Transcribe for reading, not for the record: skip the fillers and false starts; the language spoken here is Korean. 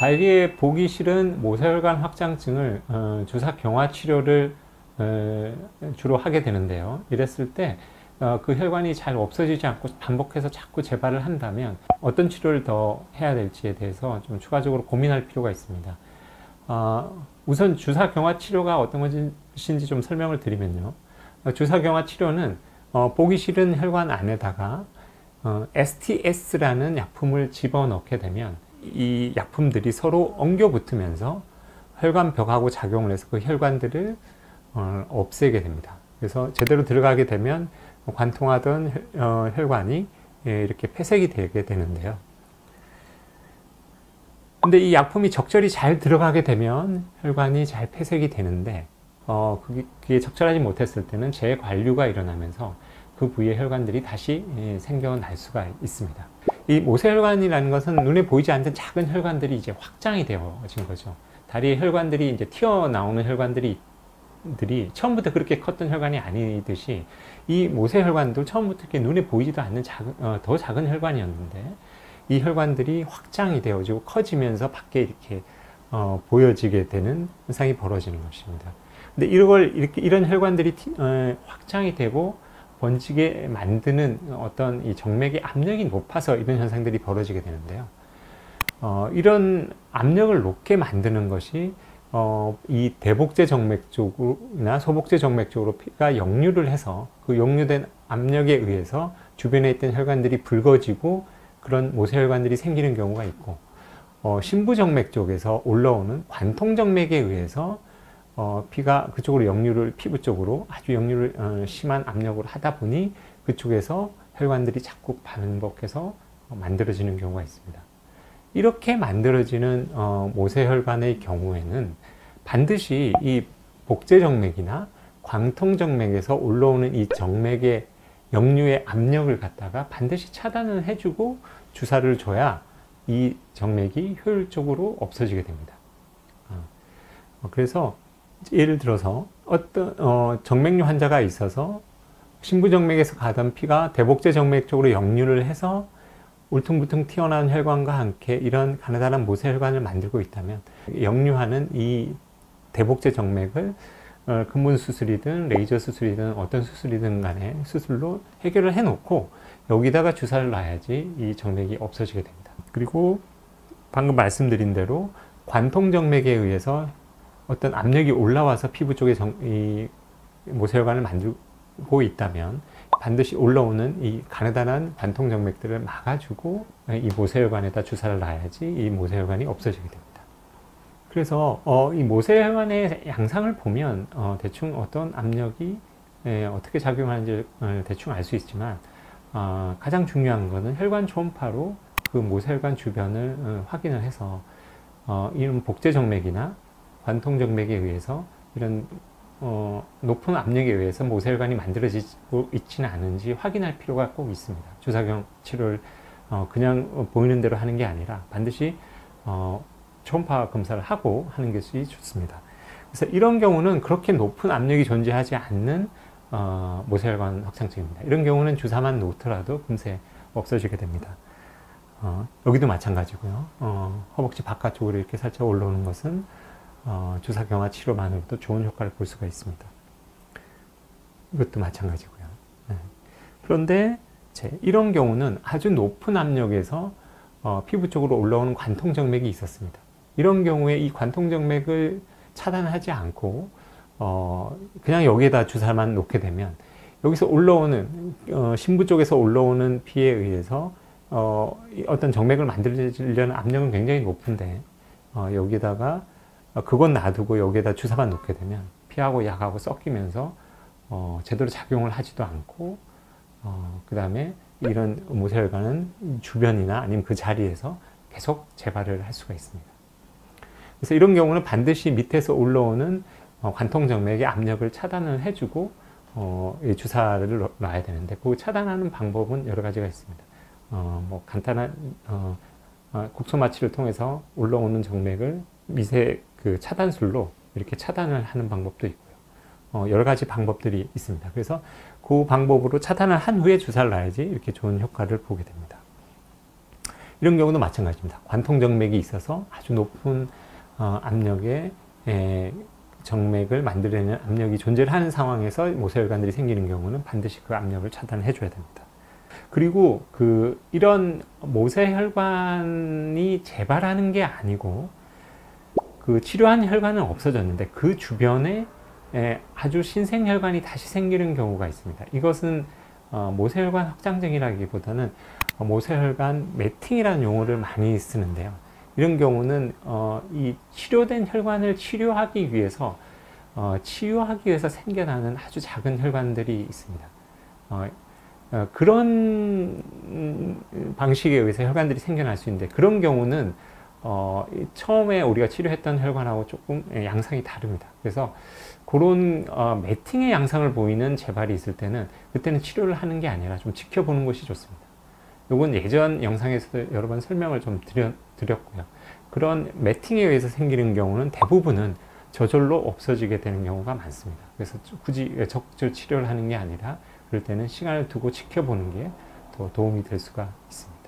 다리에 보기 싫은 모세혈관 확장증을 주사 경화 치료를 주로 하게 되는데요. 이랬을 때 그 혈관이 잘 없어지지 않고 반복해서 자꾸 재발을 한다면 어떤 치료를 더 해야 될지에 대해서 좀 추가적으로 고민할 필요가 있습니다. 우선 주사 경화 치료가 어떤 것인지 좀 설명을 드리면요. 주사 경화 치료는 보기 싫은 혈관 안에다가 STS라는 약품을 집어넣게 되면 이 약품들이 서로 엉겨 붙으면서 혈관벽하고 작용을 해서 그 혈관들을 없애게 됩니다. 그래서 제대로 들어가게 되면 관통하던 혈관이 이렇게 폐색이 되게 되는데요. 근데 이 약품이 적절히 잘 들어가게 되면 혈관이 잘 폐색이 되는데 그게 적절하지 못했을 때는 재관류가 일어나면서 그 부위의 혈관들이 다시 생겨날 수가 있습니다. 이 모세혈관이라는 것은 눈에 보이지 않는 작은 혈관들이 이제 확장이 되어진 거죠. 다리의 혈관들이 이제 튀어나오는 혈관들이 처음부터 그렇게 컸던 혈관이 아니듯이 이 모세혈관도 처음부터 이렇게 눈에 보이지도 않는 더 작은 혈관이었는데 이 혈관들이 확장이 되어지고 커지면서 밖에 이렇게 보여지게 되는 현상이 벌어지는 것입니다. 근데 이런 혈관들이 확장이 되고 번지게 만드는 어떤 이 정맥의 압력이 높아서 이런 현상들이 벌어지게 되는데요. 이런 압력을 높게 만드는 것이 이 대복제 정맥 쪽이나 소복제 정맥 쪽으로 피가 역류를 해서 그 역류된 압력에 의해서 주변에 있던 혈관들이 붉어지고 그런 모세혈관들이 생기는 경우가 있고 심부정맥 쪽에서 올라오는 관통정맥에 의해서 피가 그쪽으로 역류를 피부 쪽으로 아주 역류를 심한 압력으로 하다 보니 그쪽에서 혈관들이 자꾸 반복해서 만들어지는 경우가 있습니다. 이렇게 만들어지는 모세혈관의 경우에는 반드시 이 복제정맥이나 광통정맥에서 올라오는 이 정맥의 역류의 압력을 갖다가 반드시 차단을 해주고 주사를 줘야 이 정맥이 효율적으로 없어지게 됩니다. 그래서 예를 들어서 어떤 정맥류 환자가 있어서 심부정맥에서 가던 피가 대복제 정맥 쪽으로 역류를 해서 울퉁불퉁 튀어나온 혈관과 함께 이런 가느다란 모세혈관을 만들고 있다면 역류하는 이 대복제 정맥을 근본 수술이든 레이저 수술이든 어떤 수술이든 간에 수술로 해결을 해놓고 여기다가 주사를 놔야지 이 정맥이 없어지게 됩니다. 그리고 방금 말씀드린 대로 관통정맥에 의해서 어떤 압력이 올라와서 피부 쪽에 이 모세혈관을 만들고 있다면 반드시 올라오는 이 가느다란 관통정맥들을 막아주고 이 모세혈관에다 주사를 놔야지 이 모세혈관이 없어지게 됩니다. 그래서 이 모세혈관의 양상을 보면 대충 어떤 압력이 어떻게 작용하는지 대충 알 수 있지만 가장 중요한 것은 혈관 초음파로 그 모세혈관 주변을 확인을 해서 이런 복제정맥이나 관통정맥에 의해서 이런 높은 압력에 의해서 모세혈관이 만들어지고 있지는 않은지 확인할 필요가 꼭 있습니다. 주사경 치료를 그냥 보이는 대로 하는 게 아니라 반드시 초음파 검사를 하고 하는 것이 좋습니다. 그래서 이런 경우는 그렇게 높은 압력이 존재하지 않는 모세혈관 확장증입니다. 이런 경우는 주사만 놓더라도 금세 없어지게 됩니다. 여기도 마찬가지고요. 허벅지 바깥쪽으로 이렇게 살짝 올라오는 것은 주사 경화 치료만으로도 좋은 효과를 볼 수가 있습니다. 이것도 마찬가지고요. 네. 그런데 이런 경우는 아주 높은 압력에서 피부 쪽으로 올라오는 관통정맥이 있었습니다. 이런 경우에 이 관통정맥을 차단하지 않고 그냥 여기에다 주사만 놓게 되면 여기서 올라오는 심부 쪽에서 올라오는 피에 의해서 어떤 정맥을 만들려는 압력은 굉장히 높은데 여기다가 그건 놔두고 여기에다 주사만 놓게 되면 피하고 약하고 섞이면서 제대로 작용을 하지도 않고 그 다음에 이런 모세혈관은 주변이나 아니면 그 자리에서 계속 재발을 할 수가 있습니다. 그래서 이런 경우는 반드시 밑에서 올라오는 관통정맥의 압력을 차단을 해주고 주사를 놔야 되는데 그 차단하는 방법은 여러 가지가 있습니다. 뭐 간단한 국소마취를 통해서 올라오는 정맥을 미세 그 차단술로 이렇게 차단을 하는 방법도 있고요. 여러 가지 방법들이 있습니다. 그래서 그 방법으로 차단을 한 후에 주사를 놔야지 이렇게 좋은 효과를 보게 됩니다. 이런 경우도 마찬가지입니다. 관통정맥이 있어서 아주 높은 압력의 정맥을 만들어내는 압력이 존재를 하는 상황에서 모세혈관들이 생기는 경우는 반드시 그 압력을 차단해 줘야 됩니다. 그리고 이런 모세혈관이 재발하는 게 아니고 그 치료한 혈관은 없어졌는데 그 주변에 아주 신생혈관이 다시 생기는 경우가 있습니다. 이것은 모세혈관 확장증이라기보다는 모세혈관 매팅이라는 용어를 많이 쓰는데요. 이런 경우는 이 치료된 혈관을 치유하기 위해서 생겨나는 아주 작은 혈관들이 있습니다. 그런 방식에 의해서 혈관들이 생겨날 수 있는데, 그런 경우는 처음에 우리가 치료했던 혈관하고 조금 양상이 다릅니다. 그래서 그런 매팅의 양상을 보이는 재발이 있을 때는 그때는 치료를 하는 게 아니라 좀 지켜보는 것이 좋습니다. 이건 예전 영상에서도 여러 번 설명을 좀 드렸고요. 그런 매팅에 의해서 생기는 경우는 대부분은 저절로 없어지게 되는 경우가 많습니다. 그래서 굳이 적극적으로 치료를 하는 게 아니라 그럴 때는 시간을 두고 지켜보는 게 더 도움이 될 수가 있습니다.